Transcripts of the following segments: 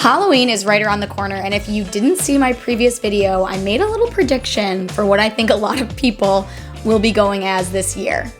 Halloween is right around the corner, and if you didn't see my previous video, I made a little prediction for what I think a lot of people will be going as this year.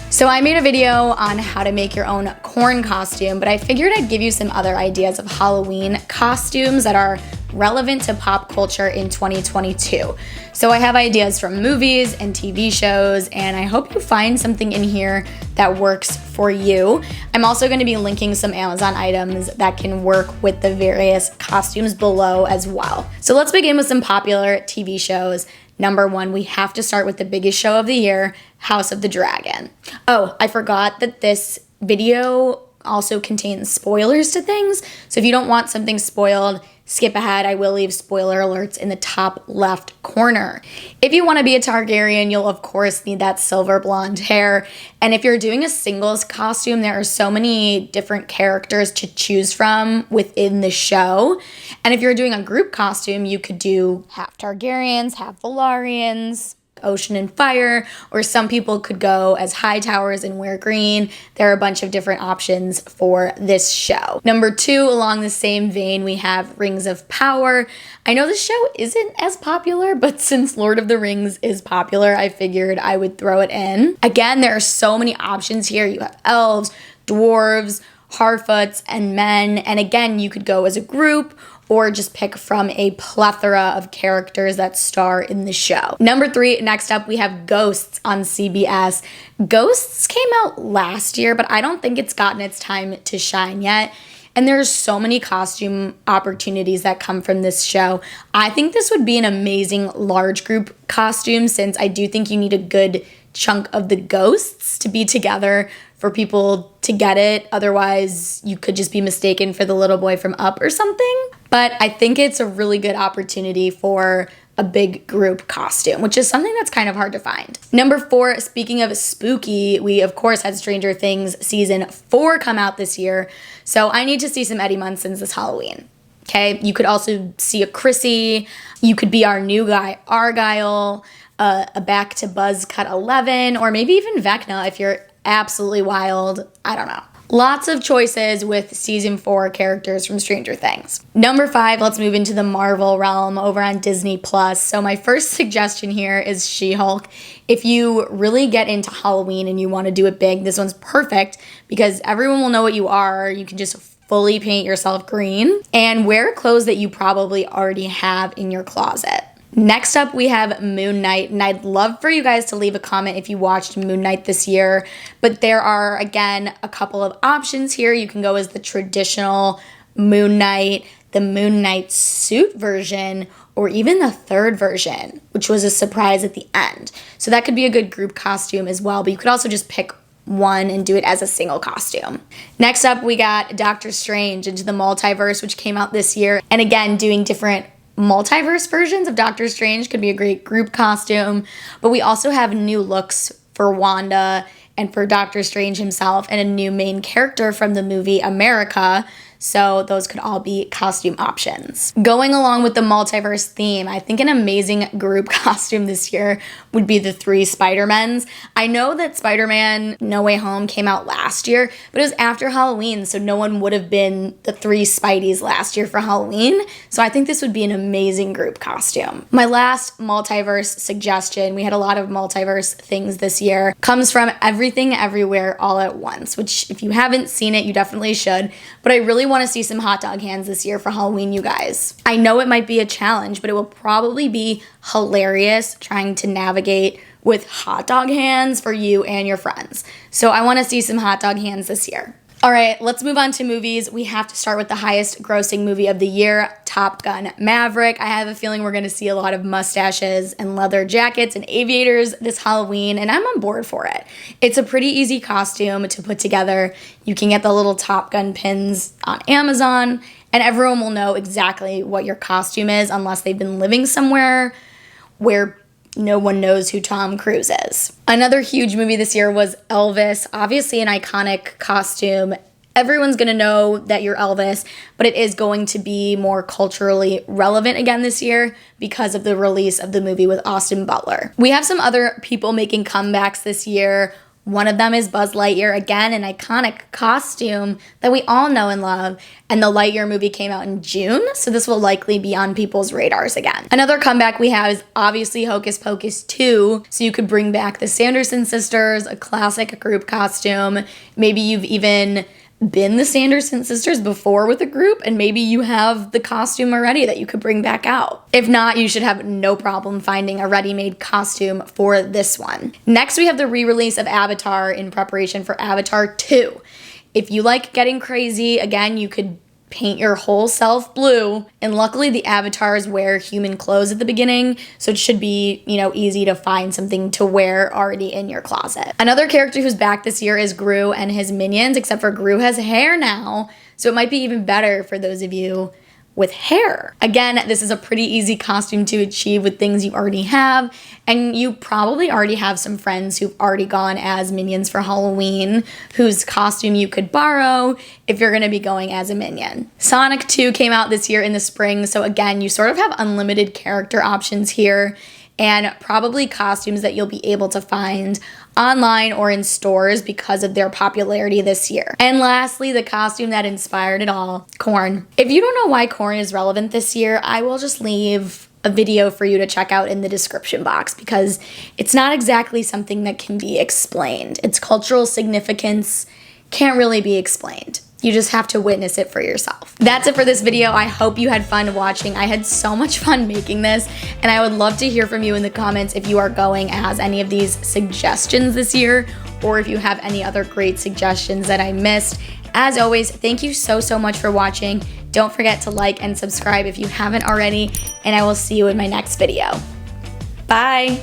So I made a video on how to make your own corn costume, but I figured I'd give you some other ideas of Halloween costumes that are relevant to pop culture in 2022. So I have ideas from movies and TV shows, and I hope you find something in here that works for you. I'm also going to be linking some Amazon items that can work with the various costumes below as well. So let's begin with some popular TV shows. Number one, we have to start with the biggest show of the year, House of the Dragon. Oh, I forgot that this video also contains spoilers to things. So if you don't want something spoiled, skip ahead. I will leave spoiler alerts in the top left corner. If you want to be a Targaryen, you'll of course need that silver blonde hair. And if you're doing a singles costume, there are so many different characters to choose from within the show. And if you're doing a group costume, you could do half Targaryens, half Velaryons, Ocean and Fire, or some people could go as Hightowers and wear green. There are a bunch of different options for this show. Number two, along the same vein, we have Rings of Power. I know this show isn't as popular, but since Lord of the Rings is popular, I figured I would throw it in. Again, there are so many options here. You have elves, dwarves, Harfoots, and men. And again, you could go as a group or just pick from a plethora of characters that star in the show. Number three, next up, we have Ghosts on CBS. Ghosts came out last year, but I don't think it's gotten its time to shine yet. And there's so many costume opportunities that come from this show. I think this would be an amazing large group costume, since I do think you need a good chunk of the ghosts to be together for people to get it. Otherwise, you could just be mistaken for the little boy from Up or something. But I think it's a really good opportunity for a big group costume, which is something that's kind of hard to find. Number four, speaking of spooky, we of course had Stranger Things season 4 come out this year. So I need to see some Eddie Munsons this Halloween. Okay, you could also see a Chrissy. You could be our new guy, Argyle, a back to Buzz Cut 11, or maybe even Vecna if you're absolutely wild. I don't know. Lots of choices with season 4 characters from Stranger Things. Number 5, let's move into the Marvel realm over on Disney Plus. So my first suggestion here is She-Hulk. If you really get into Halloween and you want to do it big, this one's perfect because everyone will know what you are. You can just fully paint yourself green and wear clothes that you probably already have in your closet. Next up, we have Moon Knight, and I'd love for you guys to leave a comment if you watched Moon Knight this year, but there are, again, a couple of options here. You can go as the traditional Moon Knight, the Moon Knight suit version, or even the third version, which was a surprise at the end. So that could be a good group costume as well, but you could also just pick one and do it as a single costume. Next up, we got Doctor Strange Into the Multiverse, which came out this year, and again, doing different multiverse versions of Doctor Strange could be a great group costume, but we also have new looks for Wanda and for Doctor Strange himself and a new main character from the movie America, so those could all be costume options. Going along with the multiverse theme, I think an amazing group costume this year would be the 3 Spider-Mans. I know that Spider-Man No Way Home came out last year, but it was after Halloween, so no one would have been the 3 Spideys last year for Halloween, so I think this would be an amazing group costume. My last multiverse suggestion, we had a lot of multiverse things this year, comes from Everything Everywhere All at Once, which if you haven't seen it, you definitely should, but I really want to see some hot dog hands this year for Halloween, you guys. I know it might be a challenge, but it will probably be hilarious trying to navigate with hot dog hands for you and your friends. So I want to see some hot dog hands this year. All right, let's move on to movies. We have to start with the highest grossing movie of the year, Top Gun Maverick. I have a feeling we're going to see a lot of mustaches and leather jackets and aviators this Halloween, and I'm on board for it. It's a pretty easy costume to put together. You can get the little Top Gun pins on Amazon, and everyone will know exactly what your costume is unless they've been living somewhere where no one knows who Tom Cruise is. Another huge movie this year was Elvis. Obviously an iconic costume. Everyone's gonna know that you're Elvis, but it is going to be more culturally relevant again this year because of the release of the movie with Austin Butler. We have some other people making comebacks this year. One of them is Buzz Lightyear, again, an iconic costume that we all know and love. And the Lightyear movie came out in June, so this will likely be on people's radars again. Another comeback we have is obviously Hocus Pocus 2. So you could bring back the Sanderson sisters, a classic group costume. Maybe you've even been the Sanderson sisters before with a group, and maybe you have the costume already that you could bring back out. If not, you should have no problem finding a ready-made costume for this one. Next, we have the re-release of Avatar in preparation for Avatar 2. If you like getting crazy, again, you could paint your whole self blue, and luckily the avatars wear human clothes at the beginning, so it should be, easy to find something to wear already in your closet. Another character who's back this year is Gru and his minions, except for Gru has hair now, so it might be even better for those of you with hair. Again, this is a pretty easy costume to achieve with things you already have, and you probably already have some friends who've already gone as minions for Halloween, whose costume you could borrow if you're gonna be going as a minion. Sonic 2 came out this year in the spring, so again, you sort of have unlimited character options here, and probably costumes that you'll be able to find online or in stores because of their popularity this year. And lastly, the costume that inspired it all, corn. If you don't know why corn is relevant this year, I will just leave a video for you to check out in the description box because it's not exactly something that can be explained. Its cultural significance can't really be explained. You just have to witness it for yourself. That's it for this video. I hope you had fun watching. I had so much fun making this, and I would love to hear from you in the comments if you are going as any of these suggestions this year, or if you have any other great suggestions that I missed. As always, thank you so much for watching. Don't forget to like and subscribe if you haven't already, and I will see you in my next video. Bye.